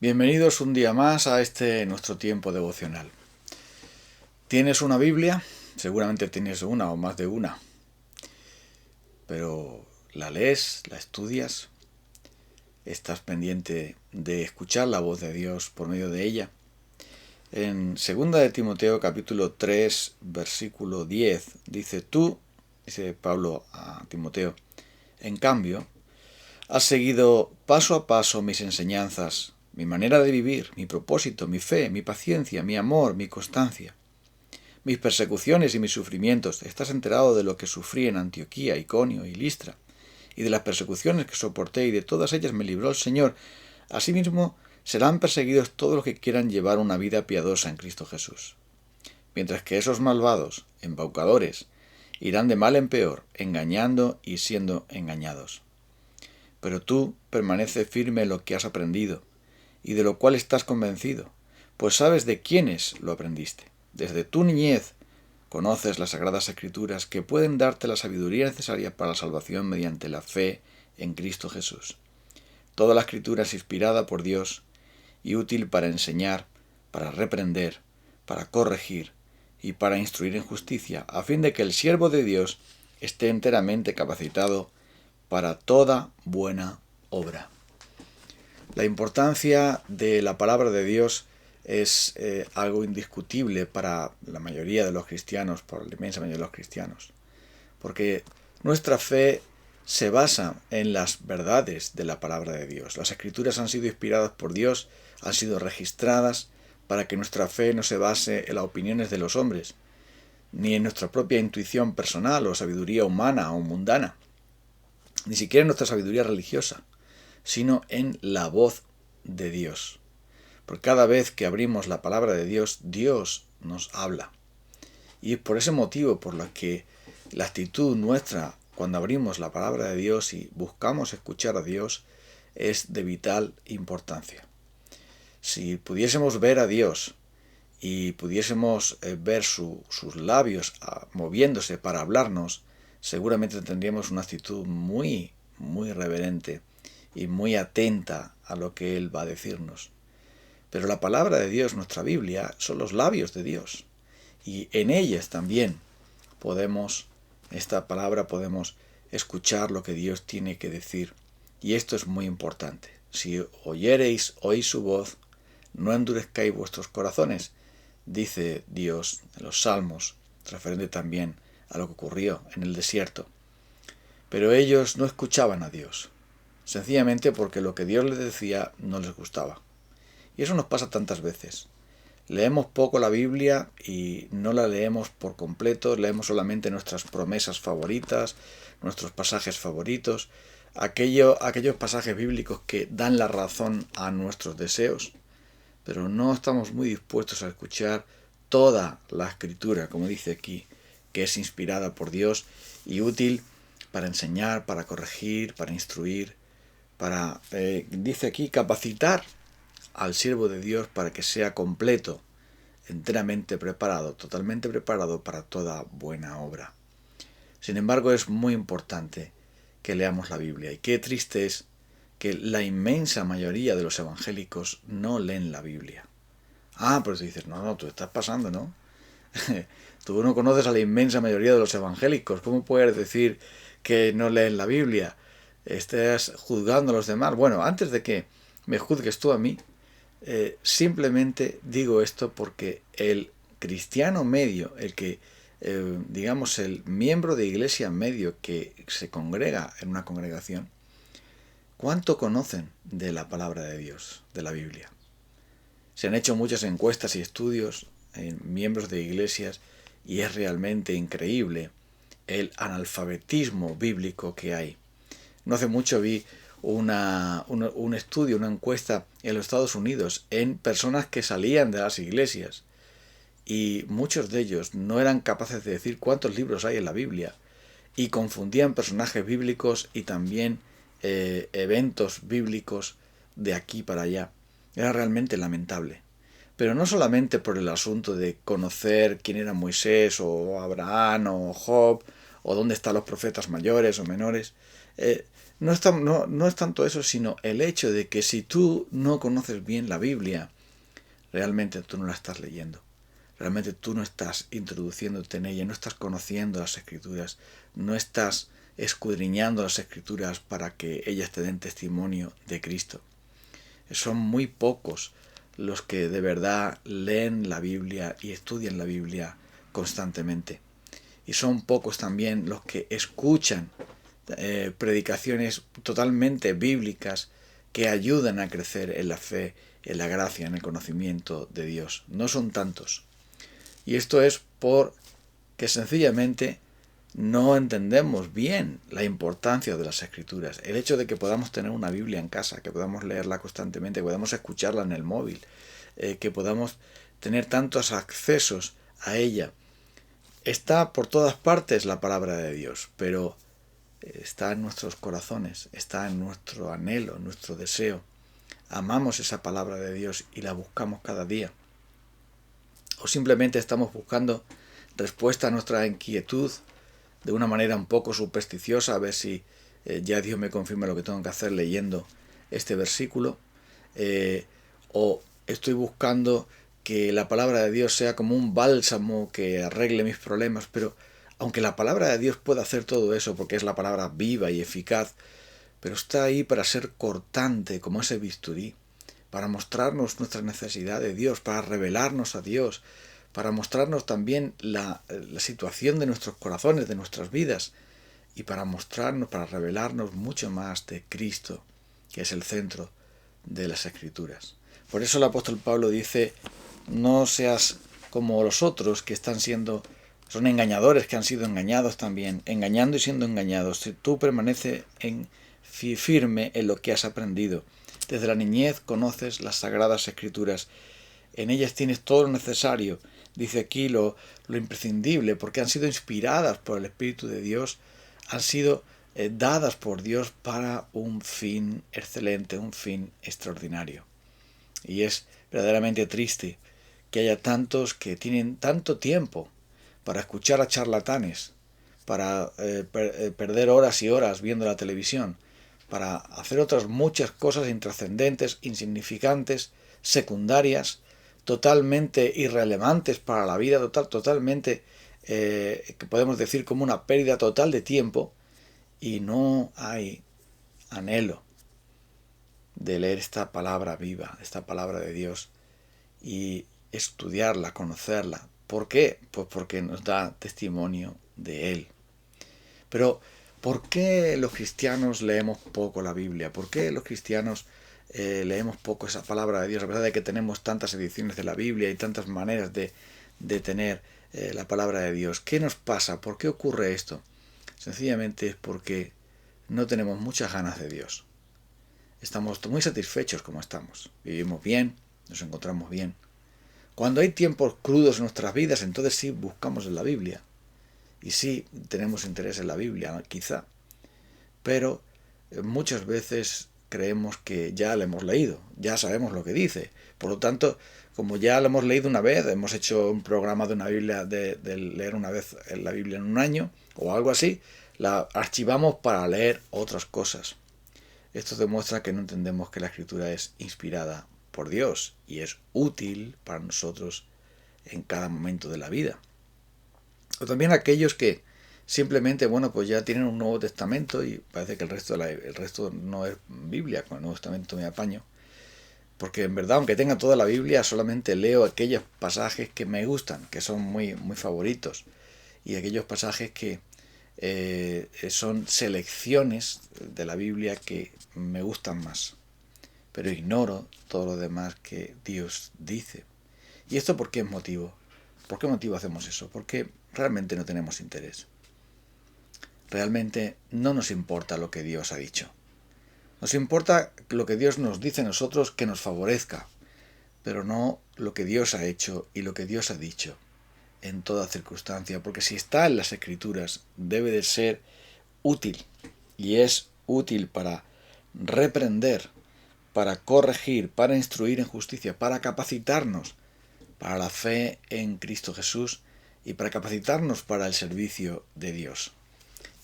Bienvenidos un día más a nuestro tiempo devocional. ¿Tienes una Biblia? Seguramente tienes una o más de una. Pero ¿la lees? ¿La estudias? ¿Estás pendiente de escuchar la voz de Dios por medio de ella? En 2 de Timoteo capítulo 3 versículo 10 dice Pablo a Timoteo, en cambio, has seguido paso a paso mis enseñanzas, mi manera de vivir, mi propósito, mi fe, mi paciencia, mi amor, mi constancia, mis persecuciones y mis sufrimientos. Estás enterado de lo que sufrí en Antioquía, Iconio y Listra, y de las persecuciones que soporté, y de todas ellas me libró el Señor. Asimismo, serán perseguidos todos los que quieran llevar una vida piadosa en Cristo Jesús. Mientras que esos malvados, embaucadores, irán de mal en peor, engañando y siendo engañados. Pero tú permanece firme en lo que has aprendido, y de lo cual estás convencido, pues sabes de quiénes lo aprendiste. Desde tu niñez conoces las sagradas escrituras que pueden darte la sabiduría necesaria para la salvación mediante la fe en Cristo Jesús. Toda la escritura es inspirada por Dios y útil para enseñar, para reprender, para corregir y para instruir en justicia, a fin de que el siervo de Dios esté enteramente capacitado para toda buena obra. La importancia de la palabra de Dios es algo indiscutible para la mayoría de los cristianos, por la inmensa mayoría de los cristianos, porque nuestra fe se basa en las verdades de la palabra de Dios. Las escrituras han sido inspiradas por Dios, han sido registradas para que nuestra fe no se base en las opiniones de los hombres, ni en nuestra propia intuición personal o sabiduría humana o mundana, ni siquiera en nuestra sabiduría religiosa, sino en la voz de Dios. Porque cada vez que abrimos la palabra de Dios, Dios nos habla. Y es por ese motivo por lo que la actitud nuestra cuando abrimos la palabra de Dios y buscamos escuchar a Dios es de vital importancia. Si pudiésemos ver a Dios y pudiésemos ver sus labios moviéndose para hablarnos, seguramente tendríamos una actitud muy, muy reverente y muy atenta a lo que Él va a decirnos. Pero la palabra de Dios, nuestra Biblia, son los labios de Dios. Y en ellas también podemos escuchar lo que Dios tiene que decir. Y esto es muy importante. Si oyereis hoy su voz, no endurezcáis vuestros corazones, dice Dios en los Salmos, referente también a lo que ocurrió en el desierto. Pero ellos no escuchaban a Dios, sencillamente porque lo que Dios les decía no les gustaba. Y eso nos pasa tantas veces. Leemos poco la Biblia y no la leemos por completo, leemos solamente nuestras promesas favoritas, nuestros pasajes favoritos, aquellos pasajes bíblicos que dan la razón a nuestros deseos, pero no estamos muy dispuestos a escuchar toda la Escritura, como dice aquí, que es inspirada por Dios y útil para enseñar, para corregir, para instruir, dice aquí, capacitar al siervo de Dios para que sea completo, enteramente preparado, totalmente preparado para toda buena obra. Sin embargo, es muy importante que leamos la Biblia, y qué triste es que la inmensa mayoría de los evangélicos no leen la Biblia. Pero tú dices, no, tú estás pasando, ¿no? Tú no conoces a la inmensa mayoría de los evangélicos. ¿Cómo puedes decir que no leen la Biblia? Estás juzgando a los demás. Bueno, antes de que me juzgues tú a mí, simplemente digo esto porque el cristiano medio, el miembro de iglesia medio que se congrega en una congregación, ¿cuánto conocen de la palabra de Dios, de la Biblia? Se han hecho muchas encuestas y estudios en miembros de iglesias y es realmente increíble el analfabetismo bíblico que hay. No hace mucho vi un estudio, una encuesta en los Estados Unidos en personas que salían de las iglesias y muchos de ellos no eran capaces de decir cuántos libros hay en la Biblia y confundían personajes bíblicos y también eventos bíblicos de aquí para allá. Era realmente lamentable. Pero no solamente por el asunto de conocer quién era Moisés o Abraham o Job o dónde están los profetas mayores o menores. no es tanto eso, sino el hecho de que si tú no conoces bien la Biblia, realmente tú no la estás leyendo. Realmente tú no estás introduciéndote en ella, no estás conociendo las Escrituras, no estás escudriñando las Escrituras para que ellas te den testimonio de Cristo. Son muy pocos los que de verdad leen la Biblia y estudian la Biblia constantemente. Y son pocos también los que escuchan predicaciones totalmente bíblicas que ayudan a crecer en la fe, en la gracia, en el conocimiento de Dios. No son tantos. Y esto es porque sencillamente no entendemos bien la importancia de las Escrituras. El hecho de que podamos tener una Biblia en casa, que podamos leerla constantemente, que podamos escucharla en el móvil, que podamos tener tantos accesos a ella. Está por todas partes la palabra de Dios, pero está en nuestros corazones, está en nuestro anhelo, en nuestro deseo. Amamos esa palabra de Dios y la buscamos cada día. O simplemente estamos buscando respuesta a nuestra inquietud de una manera un poco supersticiosa, a ver si ya Dios me confirma lo que tengo que hacer leyendo este versículo, o estoy buscando que la palabra de Dios sea como un bálsamo que arregle mis problemas, pero aunque la palabra de Dios pueda hacer todo eso porque es la palabra viva y eficaz, pero está ahí para ser cortante como ese bisturí, para mostrarnos nuestra necesidad de Dios, para revelarnos a Dios, para mostrarnos también la situación de nuestros corazones, de nuestras vidas, y para mostrarnos, para revelarnos mucho más de Cristo, que es el centro de las Escrituras. Por eso el apóstol Pablo dice, no seas como los otros que son engañadores, que han sido engañados también, engañando y siendo engañados. Si tú permaneces firme en lo que has aprendido. Desde la niñez conoces las sagradas Escrituras. En ellas tienes todo lo necesario. Dice aquí lo imprescindible, porque han sido inspiradas por el Espíritu de Dios, han sido dadas por Dios para un fin excelente, un fin extraordinario. Y es verdaderamente triste que haya tantos que tienen tanto tiempo para escuchar a charlatanes, para perder horas y horas viendo la televisión, para hacer otras muchas cosas intrascendentes, insignificantes, secundarias, totalmente irrelevantes para la vida, totalmente, que podemos decir como una pérdida total de tiempo, y no hay anhelo de leer esta palabra viva, esta palabra de Dios, y estudiarla, conocerla. ¿Por qué? Pues porque nos da testimonio de Él. Pero, ¿por qué los cristianos leemos poco la Biblia? ¿Por qué los cristianos leemos poco esa palabra de Dios? A pesar de que tenemos tantas ediciones de la Biblia y tantas maneras de tener la palabra de Dios. ¿Qué nos pasa? ¿Por qué ocurre esto? Sencillamente es porque no tenemos muchas ganas de Dios. Estamos muy satisfechos como estamos. Vivimos bien, nos encontramos bien. Cuando hay tiempos crudos en nuestras vidas, entonces sí buscamos en la Biblia. Y sí tenemos interés en la Biblia, quizá. Pero muchas veces creemos que ya la hemos leído, ya sabemos lo que dice. Por lo tanto, como ya lo hemos leído una vez, hemos hecho un programa de una Biblia, de leer una vez la Biblia en un año, o algo así, la archivamos para leer otras cosas. Esto demuestra que no entendemos que la Escritura es inspirada por Dios y es útil para nosotros en cada momento de la vida. O también aquellos que simplemente, pues ya tienen un Nuevo Testamento y parece que el resto no es Biblia. Con el Nuevo Testamento me apaño. Porque en verdad, aunque tenga toda la Biblia, solamente leo aquellos pasajes que me gustan, que son muy, muy favoritos. Y aquellos pasajes que son selecciones de la Biblia que me gustan más. Pero ignoro todo lo demás que Dios dice. ¿Y esto por qué es motivo? ¿Por qué motivo hacemos eso? Porque realmente no tenemos interés. Realmente no nos importa lo que Dios ha dicho. Nos importa lo que Dios nos dice a nosotros que nos favorezca, pero no lo que Dios ha hecho y lo que Dios ha dicho en toda circunstancia, porque si está en las Escrituras debe de ser útil, y es útil para reprender, para corregir, para instruir en justicia, para capacitarnos para la fe en Cristo Jesús y para capacitarnos para el servicio de Dios.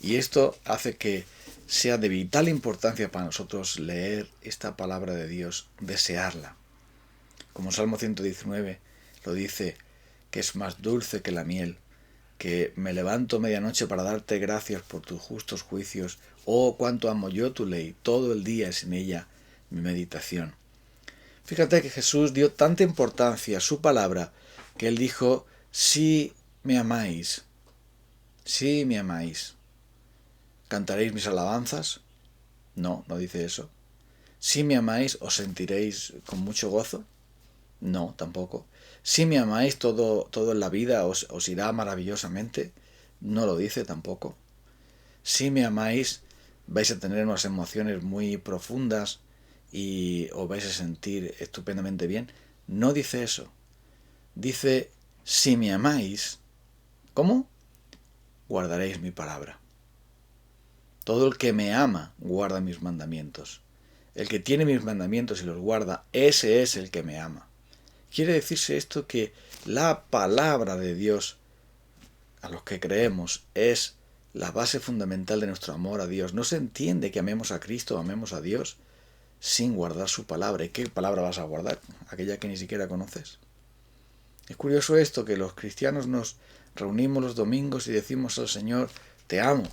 Y esto hace que sea de vital importancia para nosotros leer esta palabra de Dios, desearla. Como Salmo 119 lo dice, que es más dulce que la miel, que me levanto medianoche para darte gracias por tus justos juicios. Oh, cuánto amo yo tu ley, todo el día es en ella mi meditación. Fíjate que Jesús dio tanta importancia a su palabra que él dijo, si me amáis, ¿cantaréis mis alabanzas? No, no dice eso. Si me amáis, ¿os sentiréis con mucho gozo? No, tampoco. Si me amáis, todo en la vida os irá maravillosamente. No lo dice tampoco. Si me amáis, vais a tener unas emociones muy profundas y os vais a sentir estupendamente bien. No dice eso. Dice, si me amáis, ¿cómo? Guardaréis mi palabra. Todo el que me ama guarda mis mandamientos. El que tiene mis mandamientos y los guarda, ese es el que me ama. Quiere decirse esto que la palabra de Dios, a los que creemos, es la base fundamental de nuestro amor a Dios. No se entiende que amemos a Cristo o amemos a Dios sin guardar su palabra. ¿Y qué palabra vas a guardar? Aquella que ni siquiera conoces. Es curioso esto, que los cristianos nos reunimos los domingos y decimos al Señor, te amo.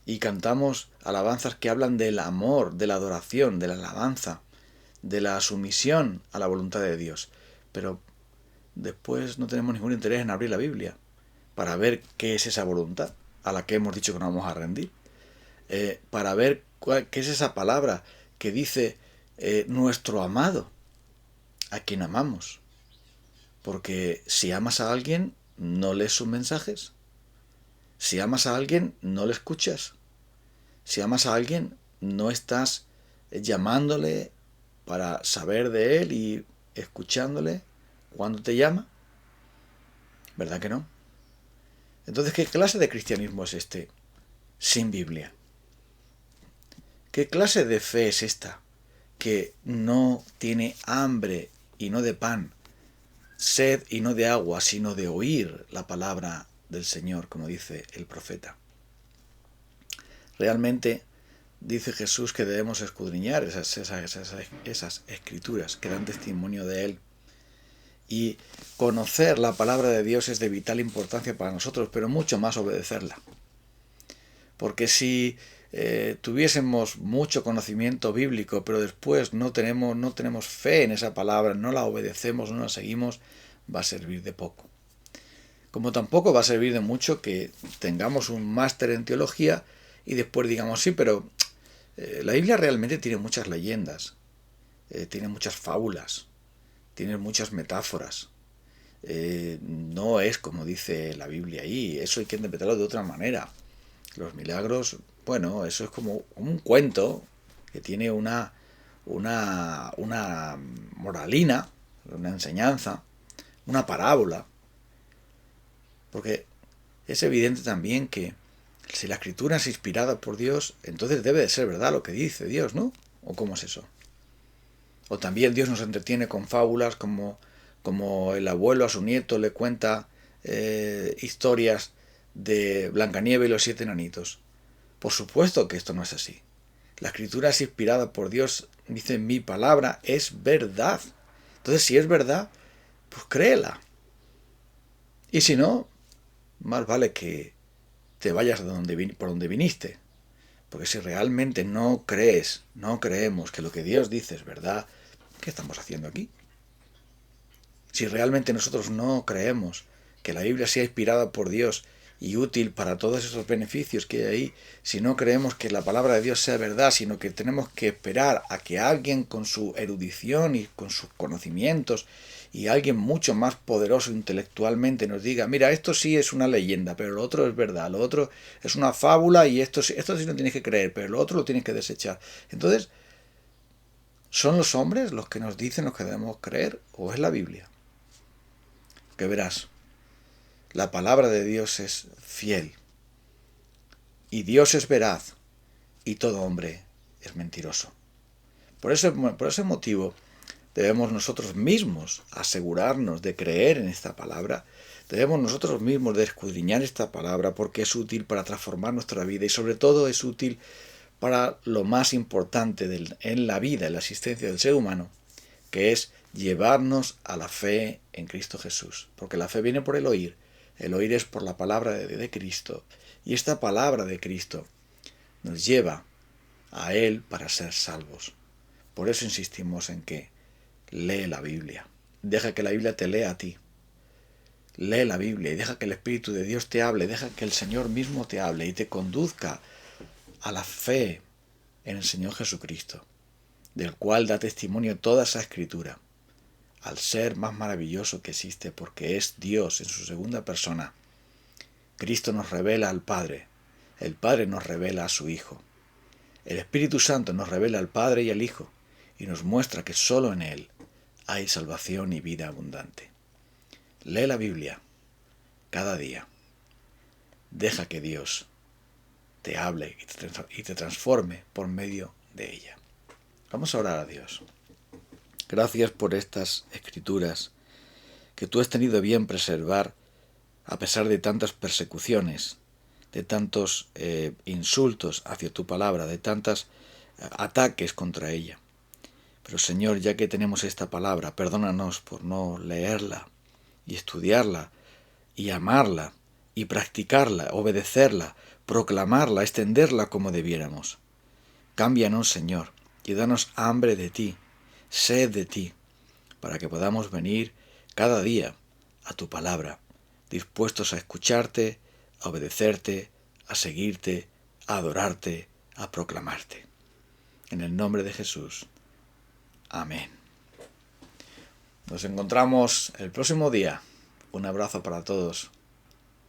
Y cantamos alabanzas que hablan del amor, de la adoración, de la alabanza, de la sumisión a la voluntad de Dios. Pero después no tenemos ningún interés en abrir la Biblia para ver qué es esa voluntad a la que hemos dicho que nos vamos a rendir. Para ver qué es esa palabra que dice nuestro amado, a quien amamos. Porque si amas a alguien, no lees sus mensajes. Si amas a alguien, no le escuchas. Si amas a alguien, no estás llamándole para saber de él y escuchándole cuando te llama. ¿Verdad que no? Entonces, ¿qué clase de cristianismo es este sin Biblia? ¿Qué clase de fe es esta que no tiene hambre y no de pan, sed y no de agua, sino de oír la palabra del Señor, como dice el profeta? Realmente dice Jesús que debemos escudriñar esas escrituras que dan testimonio de Él. Y conocer la palabra de Dios es de vital importancia para nosotros, pero mucho más obedecerla. Porque si tuviésemos mucho conocimiento bíblico, pero después no tenemos fe en esa palabra, no la obedecemos, no la seguimos, va a servir de poco. Como tampoco va a servir de mucho que tengamos un máster en teología y después digamos, sí, pero la Biblia realmente tiene muchas leyendas, tiene muchas fábulas, tiene muchas metáforas. No es como dice la Biblia ahí, eso hay que interpretarlo de otra manera. Los milagros, bueno, eso es como un cuento que tiene una moralina, una enseñanza, una parábola. Porque es evidente también que si la escritura es inspirada por Dios, entonces debe de ser verdad lo que dice Dios, ¿no? ¿O cómo es eso? O también Dios nos entretiene con fábulas como el abuelo a su nieto le cuenta historias de Blancanieves y los 7 enanitos. Por supuesto que esto no es así. La escritura es inspirada por Dios, dice mi palabra es verdad. Entonces si es verdad, pues créela. Y si no, más vale que te vayas por donde viniste. Porque si realmente no creemos que lo que Dios dice es verdad, ¿qué estamos haciendo aquí? Si realmente nosotros no creemos que la Biblia sea inspirada por Dios y útil para todos esos beneficios que hay ahí, si no creemos que la palabra de Dios sea verdad, sino que tenemos que esperar a que alguien con su erudición y con sus conocimientos y alguien mucho más poderoso intelectualmente nos diga, mira, esto sí es una leyenda, pero lo otro es verdad, lo otro es una fábula y esto sí no tienes que creer, pero lo otro lo tienes que desechar. Entonces, ¿son los hombres los que nos dicen lo que debemos creer o es la Biblia? Que verás, la palabra de Dios es fiel y Dios es veraz y todo hombre es mentiroso. Por ese motivo debemos nosotros mismos asegurarnos de creer en esta palabra, Debemos nosotros mismos de escudriñar esta palabra porque es útil para transformar nuestra vida y sobre todo es útil para lo más importante en la vida, en la existencia del ser humano, que es llevarnos a la fe en Cristo Jesús. Porque la fe viene por el oír es por la palabra de Cristo. Y esta palabra de Cristo nos lleva a Él para ser salvos. Por eso insistimos en que lee la Biblia. Deja que la Biblia te lea a ti. Lee la Biblia y deja que el Espíritu de Dios te hable, deja que el Señor mismo te hable y te conduzca a la fe en el Señor Jesucristo, del cual da testimonio toda esa Escritura, al ser más maravilloso que existe porque es Dios en su segunda persona. Cristo nos revela al Padre, el Padre nos revela a su Hijo, el Espíritu Santo nos revela al Padre y al Hijo y nos muestra que solo en Él hay salvación y vida abundante. Lee la Biblia cada día. Deja que Dios te hable y te transforme por medio de ella. Vamos a orar a Dios. Gracias por estas escrituras que tú has tenido bien preservar a pesar de tantas persecuciones, de tantos insultos hacia tu palabra, de tantos ataques contra ella. Pero Señor, ya que tenemos esta palabra, perdónanos por no leerla y estudiarla y amarla y practicarla, obedecerla, proclamarla, extenderla como debiéramos. Cámbianos, Señor, y danos hambre de ti, sed de ti, para que podamos venir cada día a tu palabra, dispuestos a escucharte, a obedecerte, a seguirte, a adorarte, a proclamarte. En el nombre de Jesús. Amén. Nos encontramos el próximo día. Un abrazo para todos.